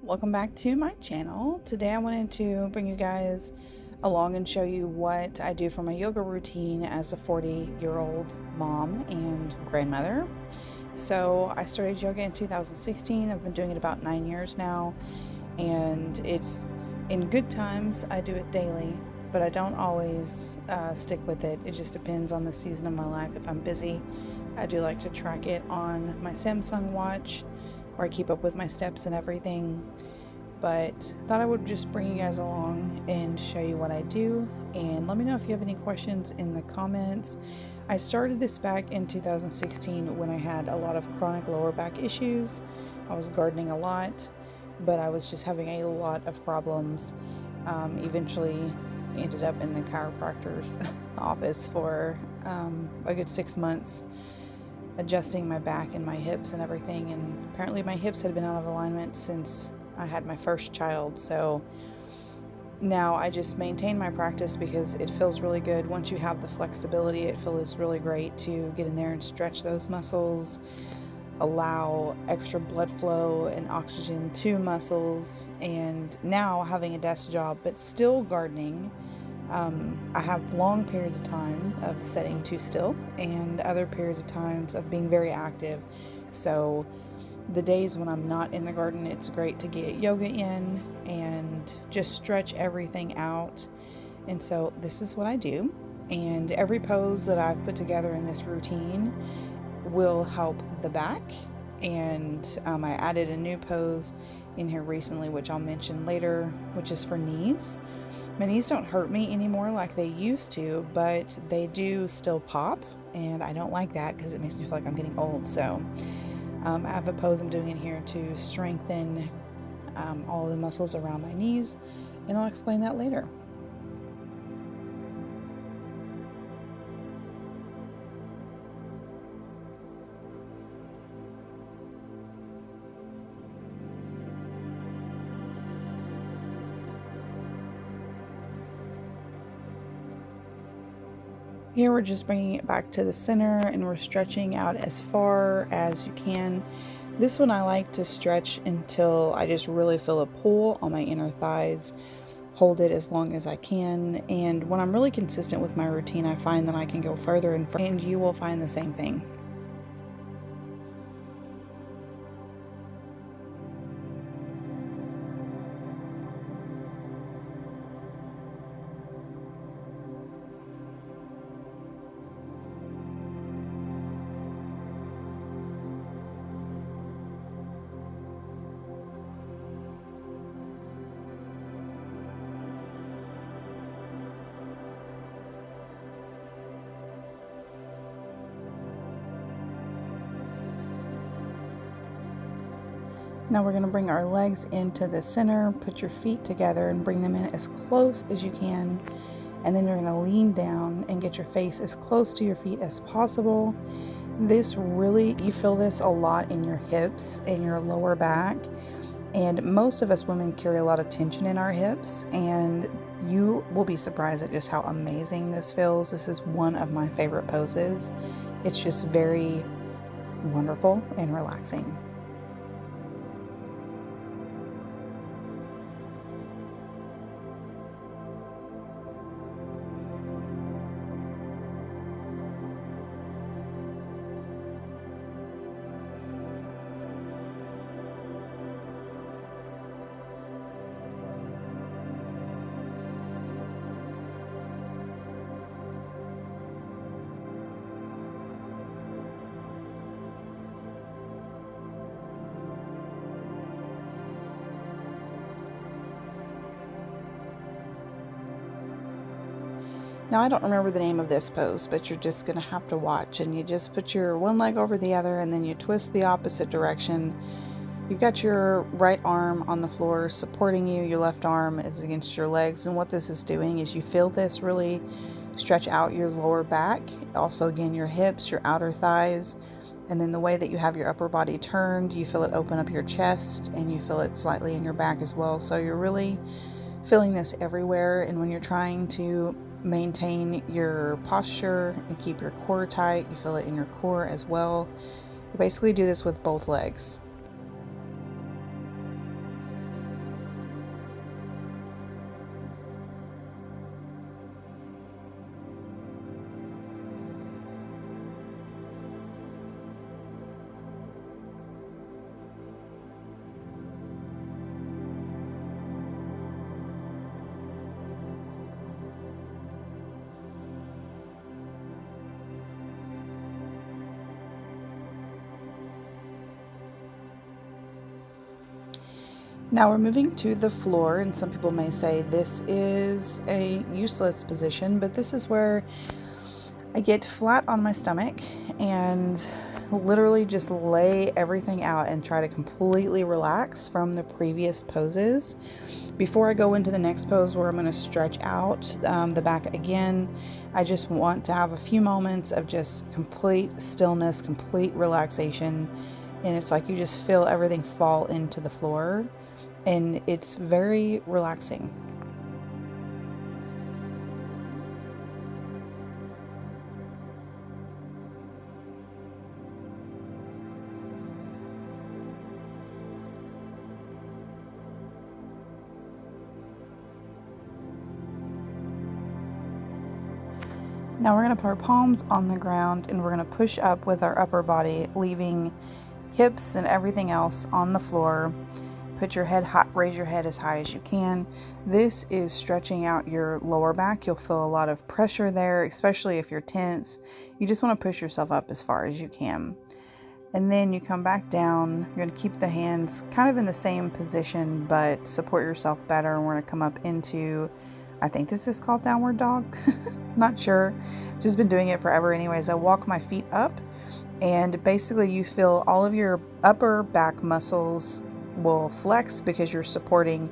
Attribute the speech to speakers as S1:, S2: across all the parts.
S1: welcome back to my channel. Today I wanted to bring you guys along and show you what I do for my yoga routine as a 40-year-old mom and grandmother. So I started yoga in 2016. I've been doing it about 9 years now, and it's in good times I do it daily, but I don't always stick with it. It just depends on the season of my life. If I'm busy, I do like to track it on my Samsung watch, where I keep up with my steps and everything. But thought I would just bring you guys along and show you what I do, and let me know if you have any questions in the comments. I started this back in 2016 when I had a lot of chronic lower back issues. I was gardening a lot, but I was just having a lot of problems. Eventually ended up in the chiropractor's office for a good 6 months, adjusting my back and my hips and everything, and apparently my hips had been out of alignment since I had my first child. So now I just maintain my practice because it feels really good. Once you have the flexibility, it feels really great to get in there and stretch those muscles, allow extra blood flow and oxygen to muscles. And now, having a desk job but still gardening, I have long periods of time of sitting too still and other periods of times of being very active. So the days when I'm not in the garden, it's great to get yoga in and just stretch everything out. And so this is what I do. And every pose that I've put together in this routine will help the back. And I added a new pose in here recently, which I'll mention later, which is for knees. My knees don't hurt me anymore like they used to, but they do still pop, and I don't like that because it makes me feel like I'm getting old. So I have a pose I'm doing in here to strengthen all the muscles around my knees, and I'll explain that later. Here we're just bringing it back to the center, and we're stretching out as far as you can. This one I like to stretch until I just really feel a pull on my inner thighs. Hold it as long as I can, and when I'm really consistent with my routine, I find that I can go further and you will find the same thing. Now we're going to bring our legs into the center, put your feet together and bring them in as close as you can. And then you're going to lean down and get your face as close to your feet as possible. This really, you feel this a lot in your hips and your lower back. And most of us women carry a lot of tension in our hips, and you will be surprised at just how amazing this feels. This is one of my favorite poses. It's just very wonderful and relaxing. Now I don't remember the name of this pose, but you're just going to have to watch, and you just put your one leg over the other and then you twist the opposite direction. You've got your right arm on the floor supporting you, your left arm is against your legs, and what this is doing is you feel this really stretch out your lower back, also again your hips, your outer thighs, and then the way that you have your upper body turned, you feel it open up your chest and you feel it slightly in your back as well. So you're really feeling this everywhere, and when you're trying to maintain your posture and keep your core tight, you feel it in your core as well. You basically do this with both legs. Now we're moving to the floor, and some people may say this is a useless position, but this is where I get flat on my stomach and literally just lay everything out and try to completely relax from the previous poses. Before I go into the next pose where I'm going to stretch out the back again, I just want to have a few moments of just complete stillness, complete relaxation, and it's like you just feel everything fall into the floor, and it's very relaxing. Now we're going to put our palms on the ground and we're going to push up with our upper body, leaving hips and everything else on the floor. Put your head high, raise your head as high as you can. This is stretching out your lower back. You'll feel a lot of pressure there, especially if you're tense. You just want to push yourself up as far as you can. And then you come back down. You're going to keep the hands kind of in the same position, but support yourself better. And we're going to come up into, I think this is called downward dog. Not sure. Just been doing it forever anyways. I walk my feet up, and basically you feel all of your upper back muscles will flex because you're supporting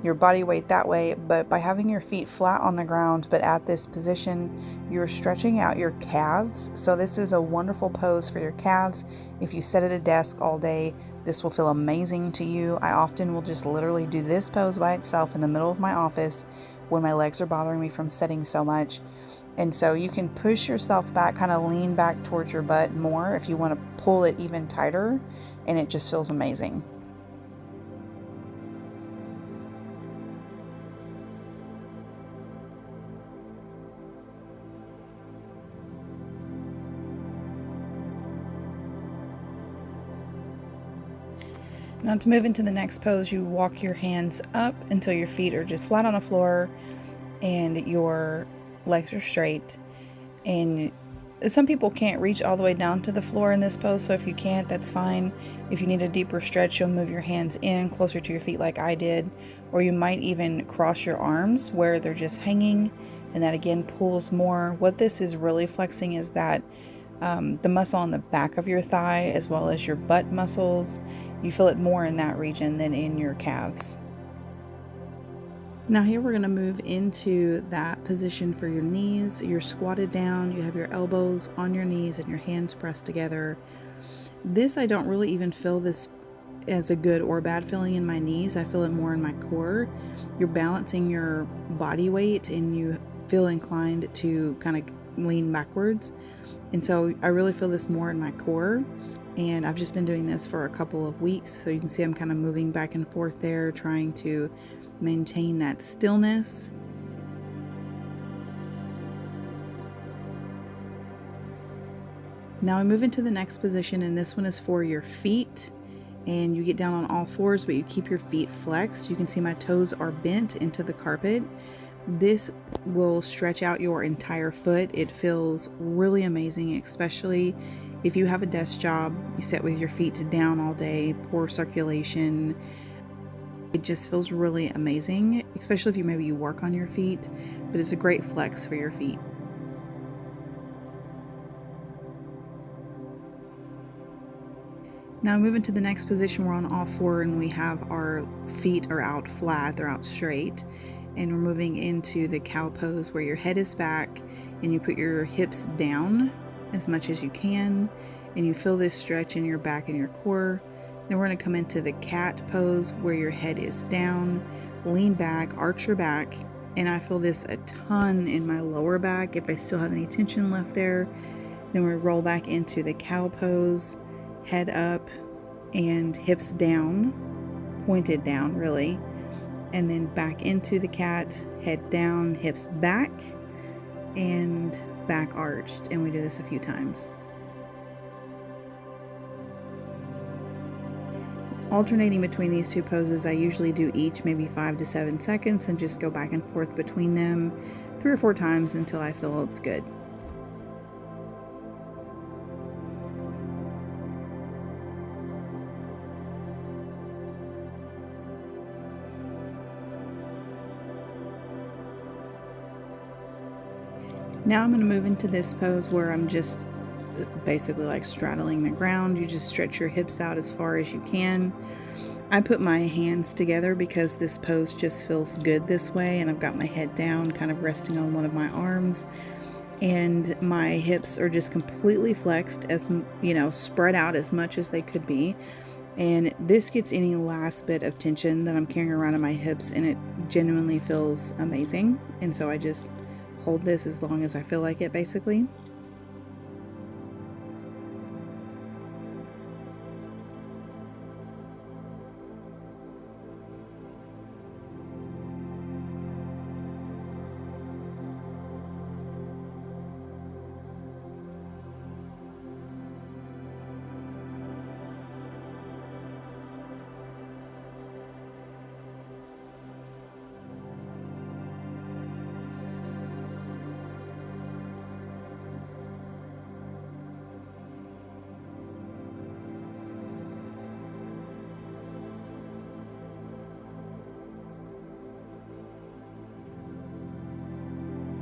S1: your body weight that way. But by having your feet flat on the ground, but at this position, you're stretching out your calves. So this is a wonderful pose for your calves. If you sit at a desk all day, this will feel amazing to you. I often will just literally do this pose by itself in the middle of my office when my legs are bothering me from sitting so much. And so you can push yourself back, kind of lean back towards your butt more if you want to pull it even tighter, and it just feels amazing. Now to move into the next pose, you walk your hands up until your feet are just flat on the floor and your legs are straight. And some people can't reach all the way down to the floor in this pose, so if you can't, that's fine. If you need a deeper stretch, you'll move your hands in closer to your feet like I did, or you might even cross your arms where they're just hanging, and that again pulls more. What this is really flexing is that the muscle on the back of your thigh as well as your butt muscles. You feel it more in that region than in your calves. Now here we're going to move into that position for your knees. You're squatted down, you have your elbows on your knees and your hands pressed together. This, I don't really even feel this as a good or bad feeling in my knees. I feel it more in my core. You're balancing your body weight and you feel inclined to kind of lean backwards. And so I really feel this more in my core. And I've just been doing this for a couple of weeks. So you can see I'm kind of moving back and forth there, trying to maintain that stillness. Now I move into the next position, and this one is for your feet, and you get down on all fours, but you keep your feet flexed. You can see my toes are bent into the carpet. This will stretch out your entire foot. It feels really amazing, especially if you have a desk job, you sit with your feet down all day, poor circulation. It just feels really amazing, especially if maybe you work on your feet, but it's a great flex for your feet. Now moving to the next position, we're on all four and we have our feet are out flat, they're out straight. And we're moving into the cow pose where your head is back and you put your hips down as much as you can, and you feel this stretch in your back and your core. Then we're going to come into the cat pose where your head is down, lean back, arch your back, and I feel this a ton in my lower back if I still have any tension left there. Then we roll back into the cow pose, head up and hips down, pointed down really, and then back into the cat, head down, hips back, and back arched, and we do this a few times. Alternating between these two poses, I usually do each maybe 5 to 7 seconds and just go back and forth between them 3 or 4 times until I feel it's good. Now I'm going to move into this pose where I'm just basically like straddling the ground. You just stretch your hips out as far as you can. I put my hands together because this pose just feels good this way, and I've got my head down, kind of resting on one of my arms, and my hips are just completely flexed, as you know, spread out as much as they could be. And this gets any last bit of tension that I'm carrying around in my hips, and it genuinely feels amazing. And so I just hold this as long as I feel like it, basically.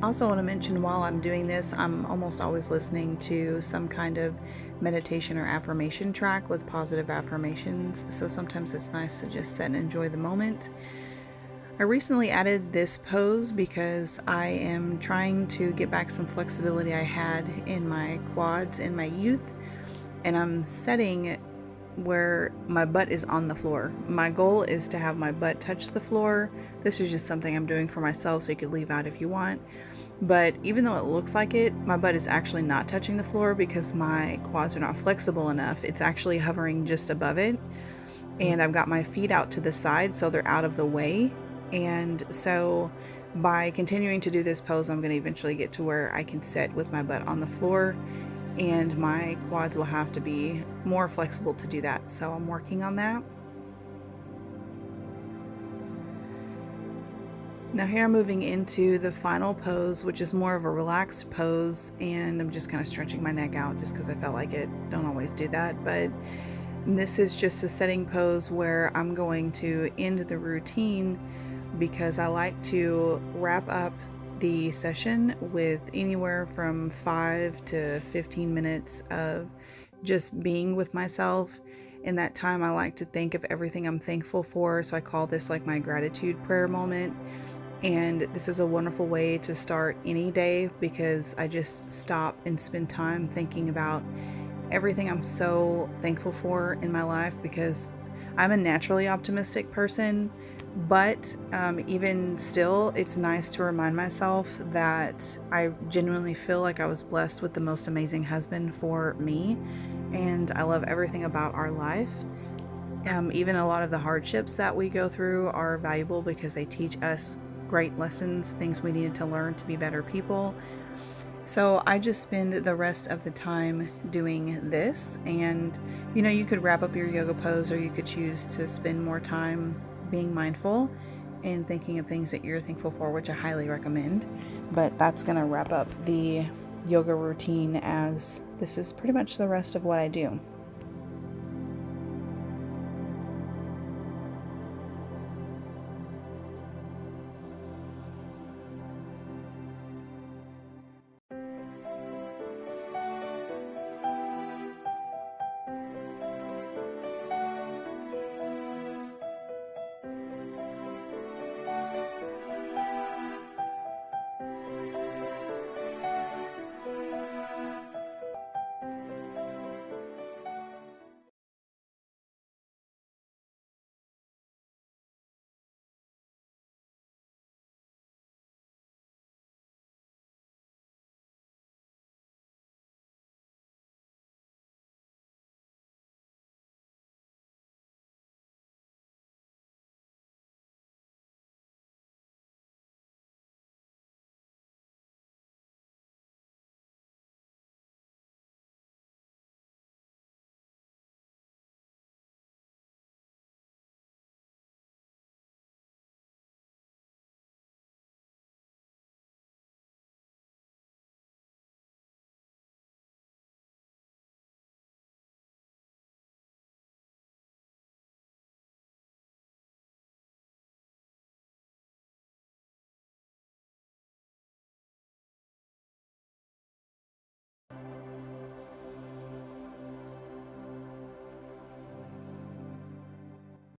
S1: I also want to mention, while I'm doing this, I'm almost always listening to some kind of meditation or affirmation track with positive affirmations, so sometimes it's nice to just sit and enjoy the moment. I recently added this pose because I am trying to get back some flexibility I had in my quads in my youth, and I'm setting where my butt is on the floor. My goal is to have my butt touch the floor. This is just something I'm doing for myself, so you could leave out if you want. But even though it looks like it, my butt is actually not touching the floor because my quads are not flexible enough. It's actually hovering just above it. And I've got my feet out to the side so they're out of the way. And so by continuing to do this pose, I'm going to eventually get to where I can sit with my butt on the floor, and my quads will have to be more flexible to do that. So I'm working on that. Now here I'm moving into the final pose, which is more of a relaxed pose, and I'm just kind of stretching my neck out just because I felt like it. Don't always do that, but this is just a setting pose where I'm going to end the routine, because I like to wrap up the session with anywhere from 5 to 15 minutes of just being with myself. In that time, I like to think of everything I'm thankful for, so I call this like my gratitude prayer moment. And this is a wonderful way to start any day, because I just stop and spend time thinking about everything I'm so thankful for in my life, because I'm a naturally optimistic person. But even still, it's nice to remind myself that I genuinely feel like I was blessed with the most amazing husband for me, and I love everything about our life. Even a lot of the hardships that we go through are valuable because they teach us great lessons, things we needed to learn to be better people. So I just spend the rest of the time doing this, and you know, you could wrap up your yoga pose, or you could choose to spend more time being mindful and thinking of things that you're thankful for, which I highly recommend. But that's going to wrap up the yoga routine, as this is pretty much the rest of what I do.